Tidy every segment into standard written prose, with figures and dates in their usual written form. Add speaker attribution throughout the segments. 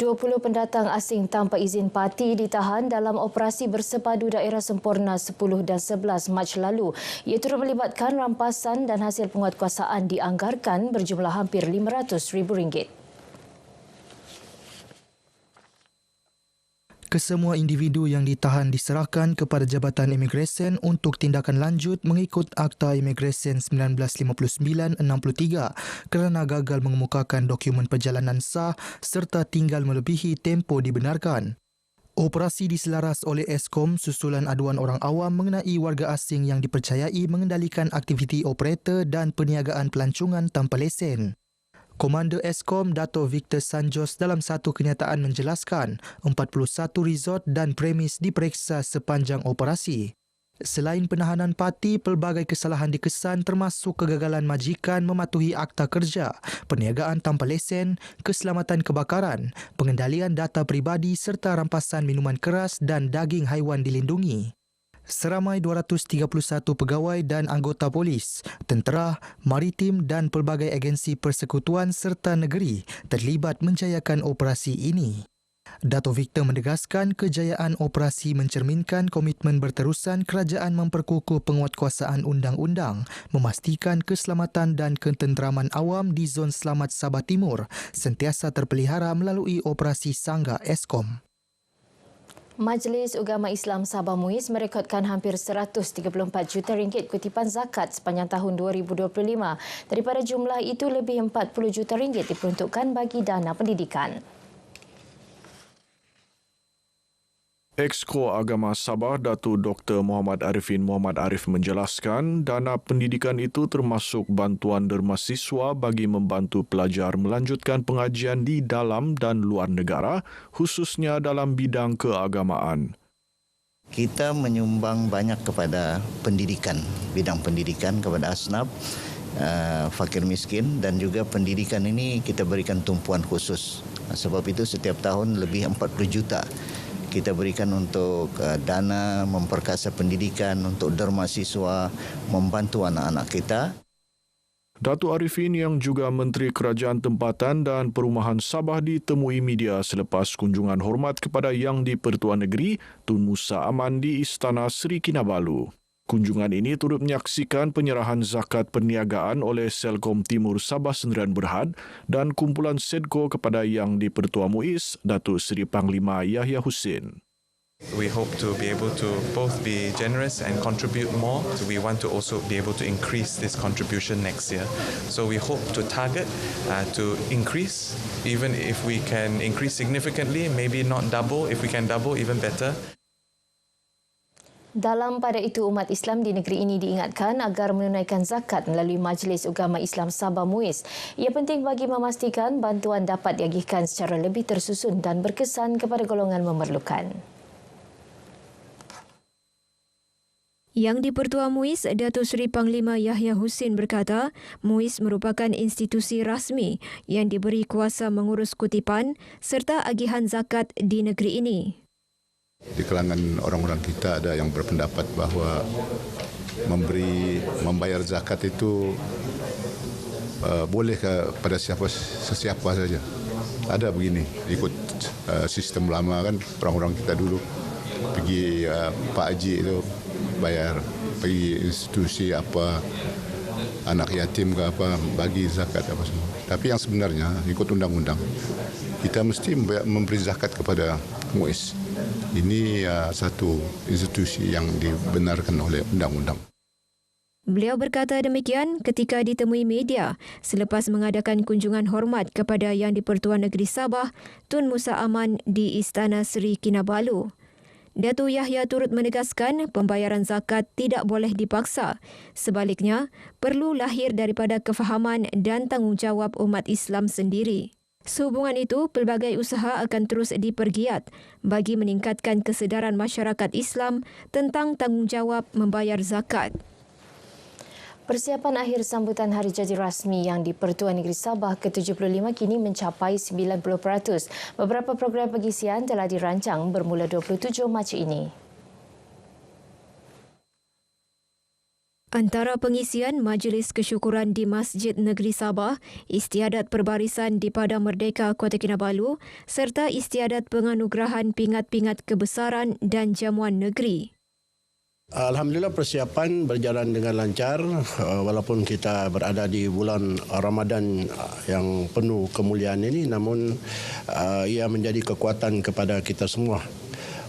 Speaker 1: 20 pendatang asing tanpa izin parti ditahan dalam operasi bersepadu daerah sempurna 10 dan 11 Mac lalu. Ia turut melibatkan rampasan dan hasil penguatkuasaan dianggarkan berjumlah hampir RM500,000.
Speaker 2: Kesemua individu yang ditahan diserahkan kepada Jabatan Imigresen untuk tindakan lanjut mengikut Akta Imigresen 1959-63 kerana gagal mengemukakan dokumen perjalanan sah serta tinggal melebihi tempoh dibenarkan. Operasi diselaras oleh Eskom susulan aduan orang awam mengenai warga asing yang dipercayai mengendalikan aktiviti operator dan perniagaan pelancongan tanpa lesen. Komander Eskom Dato' Victor Sanjos dalam satu kenyataan menjelaskan 41 resort dan premis diperiksa sepanjang operasi. Selain penahanan parti, pelbagai kesalahan dikesan termasuk kegagalan majikan mematuhi akta kerja, perniagaan tanpa lesen, keselamatan kebakaran, pengendalian data peribadi serta rampasan minuman keras dan daging haiwan dilindungi. Seramai 231 pegawai dan anggota polis, tentera, maritim dan pelbagai agensi persekutuan serta negeri terlibat menjayakan operasi ini. Dato' Victor menegaskan kejayaan operasi mencerminkan komitmen berterusan kerajaan memperkukuh penguatkuasaan undang-undang, memastikan keselamatan dan ketenteraman awam di Zon Selamat Sabah Timur sentiasa terpelihara melalui operasi Sangga Eskom.
Speaker 1: Majlis Ugama Islam Sabah Muiz merekodkan hampir RM134 juta kutipan zakat sepanjang tahun 2025. Daripada jumlah itu, lebih RM40 juta diperuntukkan bagi dana pendidikan.
Speaker 3: Exco Agama Sabah Datuk Dr. Muhammad Arifin Muhammad Arif menjelaskan dana pendidikan itu termasuk bantuan derma siswa bagi membantu pelajar melanjutkan pengajian di dalam dan luar negara, khususnya dalam bidang keagamaan.
Speaker 4: Kita menyumbang banyak kepada pendidikan, bidang pendidikan kepada asnaf, fakir miskin, dan juga pendidikan ini kita berikan tumpuan khusus. Sebab itu setiap tahun lebih 40 juta kita berikan untuk dana memperkasa pendidikan, untuk derma siswa, membantu anak-anak kita.
Speaker 3: Datuk Arifin yang juga Menteri Kerajaan Tempatan dan Perumahan Sabah ditemui media selepas kunjungan hormat kepada Yang di-Pertuan Negeri Tun Musa Aman di Istana Seri Kinabalu. Kunjungan ini turut menyaksikan penyerahan zakat perniagaan oleh Selkom Timur Sabah Sendirian Berhad dan kumpulan SEDCO kepada Yang di-Pertua Muiz, Datuk Seri Panglima Yahya Hussein.
Speaker 5: We hope to be able to both be generous and contribute more. So we want to also be able to increase this contribution next year. So we hope to target to increase, even if we can increase significantly, maybe not double. If we can double, even better.
Speaker 1: Dalam pada itu, umat Islam di negeri ini diingatkan agar menunaikan zakat melalui Majlis Ugama Islam Sabah Muiz. Ia penting bagi memastikan bantuan dapat diagihkan secara lebih tersusun dan berkesan kepada golongan memerlukan.
Speaker 6: Yang di-Pertua Muiz, Datuk Seri Panglima Yahya Hussein berkata, Muiz merupakan institusi rasmi yang diberi kuasa mengurus kutipan serta agihan zakat di negeri ini.
Speaker 7: Di kalangan orang-orang kita ada yang berpendapat bahawa membayar zakat itu boleh kepada sesiapa saja. Ada begini, ikut sistem lama kan, orang-orang kita dulu pergi Pak Haji itu bayar, pergi institusi apa, anak yatim ke apa, bagi zakat apa semua. Tapi yang sebenarnya ikut undang-undang, kita mesti memberi zakat kepada Muiz. Ini satu institusi yang dibenarkan oleh undang-undang.
Speaker 6: Beliau berkata demikian ketika ditemui media selepas mengadakan kunjungan hormat kepada Yang di-Pertua Negeri Sabah Tun Musa Aman di Istana Seri Kinabalu. Datuk Yahya turut menegaskan pembayaran zakat tidak boleh dipaksa. Sebaliknya, perlu lahir daripada kefahaman dan tanggungjawab umat Islam sendiri. Sehubungan itu, pelbagai usaha akan terus dipergiat bagi meningkatkan kesedaran masyarakat Islam tentang tanggungjawab membayar zakat.
Speaker 1: Persiapan akhir sambutan Hari Jadi Rasmi Yang di-Pertua Negeri Sabah ke-75 kini mencapai 90%. Beberapa program pengisian telah dirancang bermula 27 Mac ini.
Speaker 6: Antara pengisian Majlis Kesyukuran di Masjid Negeri Sabah, istiadat perbarisan di Padang Merdeka Kota Kinabalu serta istiadat penganugerahan pingat-pingat kebesaran dan jamuan negeri.
Speaker 8: Alhamdulillah persiapan berjalan dengan lancar walaupun kita berada di bulan Ramadan yang penuh kemuliaan ini, namun ia menjadi kekuatan kepada kita semua.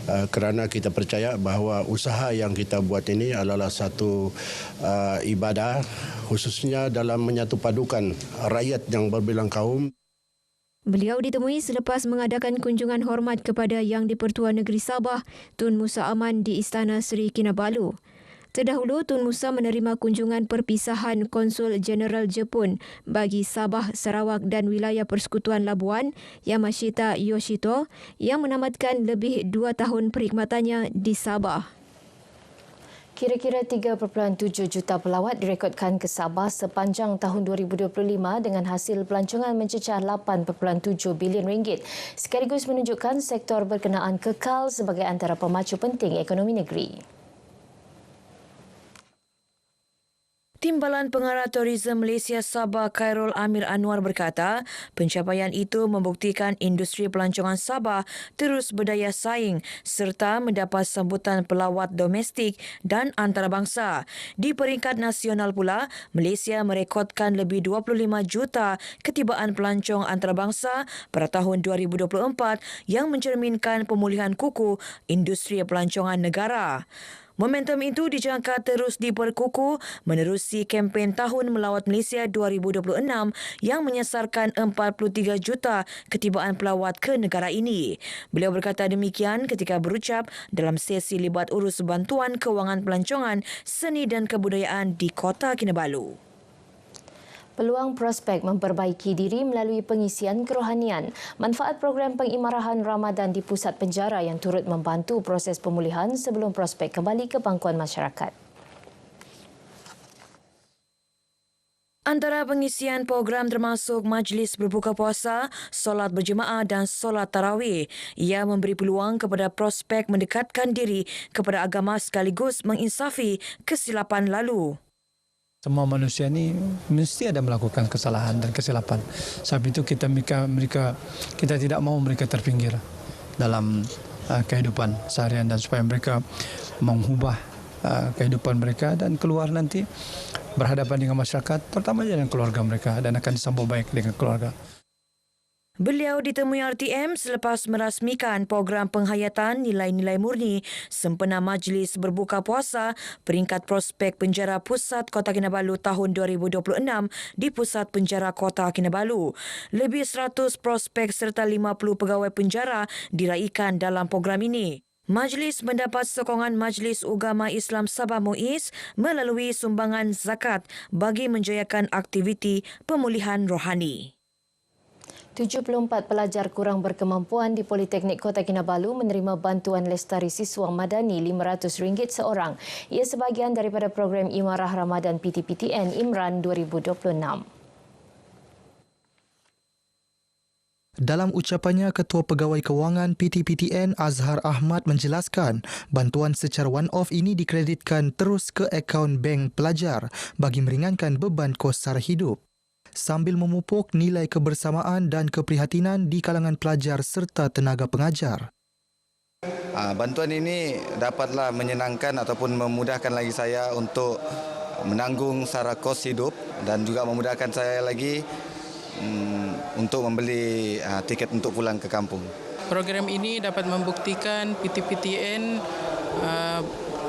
Speaker 8: Kerana kita percaya bahawa usaha yang kita buat ini adalah satu ibadah khususnya dalam menyatupadukan rakyat yang berbilang kaum.
Speaker 6: Beliau ditemui selepas mengadakan kunjungan hormat kepada Yang di-Pertua Negeri Sabah, Tun Musa Aman di Istana Seri Kinabalu. Terdahulu, Tun Musa menerima kunjungan perpisahan Konsul Jeneral Jepun bagi Sabah, Sarawak dan Wilayah Persekutuan Labuan, Yamashita Yoshito, yang menamatkan lebih 2 tahun perkhidmatannya di Sabah.
Speaker 1: Kira-kira 3.7 juta pelawat direkodkan ke Sabah sepanjang tahun 2025 dengan hasil pelancongan mencecah 8.7 bilion ringgit, sekaligus menunjukkan sektor berkenaan kekal sebagai antara pemacu penting ekonomi negeri.
Speaker 9: Timbalan Pengarah Tourism Malaysia Sabah Khairul Amir Anwar berkata, pencapaian itu membuktikan industri pelancongan Sabah terus berdaya saing serta mendapat sambutan pelawat domestik dan antarabangsa. Di peringkat nasional pula, Malaysia merekodkan lebih 25 juta ketibaan pelancong antarabangsa pada tahun 2024 yang mencerminkan pemulihan kukuh industri pelancongan negara. Momentum itu dijangka terus diperkukuh menerusi kempen Tahun Melawat Malaysia 2026 yang menyasarkan 43 juta ketibaan pelawat ke negara ini. Beliau berkata demikian ketika berucap dalam sesi libat urus bantuan kewangan pelancongan, seni dan kebudayaan di Kota Kinabalu.
Speaker 1: Peluang prospek memperbaiki diri melalui pengisian kerohanian. Manfaat program pengimarahan Ramadan di pusat penjara yang turut membantu proses pemulihan sebelum prospek kembali ke pangkuan masyarakat.
Speaker 9: Antara pengisian program termasuk majlis berbuka puasa, solat berjemaah dan solat tarawih. Ia memberi peluang kepada prospek mendekatkan diri kepada agama sekaligus menginsafi kesilapan lalu.
Speaker 10: Semua manusia ni mesti ada melakukan kesalahan dan kesilapan. Sebab itu kita tidak mahu mereka terpinggir dalam kehidupan seharian dan supaya mereka mengubah kehidupan mereka dan keluar nanti berhadapan dengan masyarakat, terutama dengan keluarga mereka dan akan disambut baik dengan keluarga.
Speaker 9: Beliau ditemui RTM selepas merasmikan program penghayatan nilai-nilai murni sempena Majlis Berbuka Puasa peringkat prospek penjara pusat Kota Kinabalu tahun 2026 di Pusat Penjara Kota Kinabalu. Lebih 100 prospek serta 50 pegawai penjara diraikan dalam program ini. Majlis mendapat sokongan Majlis Ugama Islam Sabah MUIS melalui sumbangan zakat bagi menjayakan aktiviti pemulihan rohani.
Speaker 1: 74 pelajar kurang berkemampuan di Politeknik Kota Kinabalu menerima bantuan lestari siswa madani RM500 seorang. Ia sebahagian daripada program Imarah Ramadan PTPTN Imran 2026.
Speaker 2: Dalam ucapannya, Ketua Pegawai Kewangan PTPTN Azhar Ahmad menjelaskan bantuan secara one-off ini dikreditkan terus ke akaun bank pelajar bagi meringankan beban kos sara hidup, sambil memupuk nilai kebersamaan dan keprihatinan di kalangan pelajar serta tenaga pengajar.
Speaker 11: Bantuan ini dapatlah menyenangkan ataupun memudahkan lagi saya untuk menanggung sara kos hidup dan juga memudahkan saya lagi untuk membeli tiket untuk pulang ke kampung.
Speaker 12: Program ini dapat membuktikan PTPTN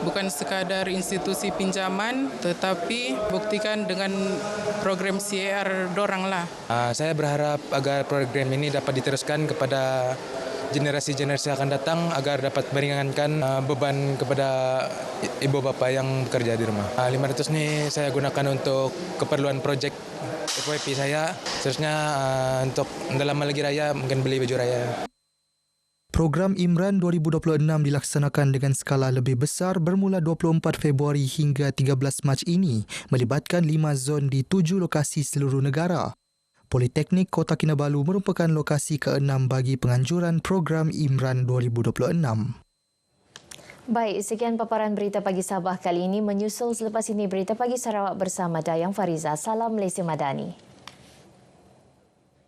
Speaker 12: bukan sekadar institusi pinjaman tetapi buktikan dengan program CAR dorang lah.
Speaker 13: Saya berharap agar program ini dapat diteruskan kepada generasi-generasi akan datang agar dapat meringankan beban kepada ibu bapa yang bekerja di rumah. 500 ni saya gunakan untuk keperluan projek FYP saya. Seterusnya untuk dalam lagi raya mungkin beli baju raya.
Speaker 2: Program Imran 2026 dilaksanakan dengan skala lebih besar bermula 24 Februari hingga 13 Mac ini, melibatkan 5 zon di 7 lokasi seluruh negara. Politeknik Kota Kinabalu merupakan lokasi ke-6 bagi penganjuran program Imran 2026.
Speaker 1: Baik, sekian paparan berita pagi Sabah kali ini. Menyusul selepas ini berita pagi Sarawak bersama Dayang Fariza. Salam Malaysia Madani.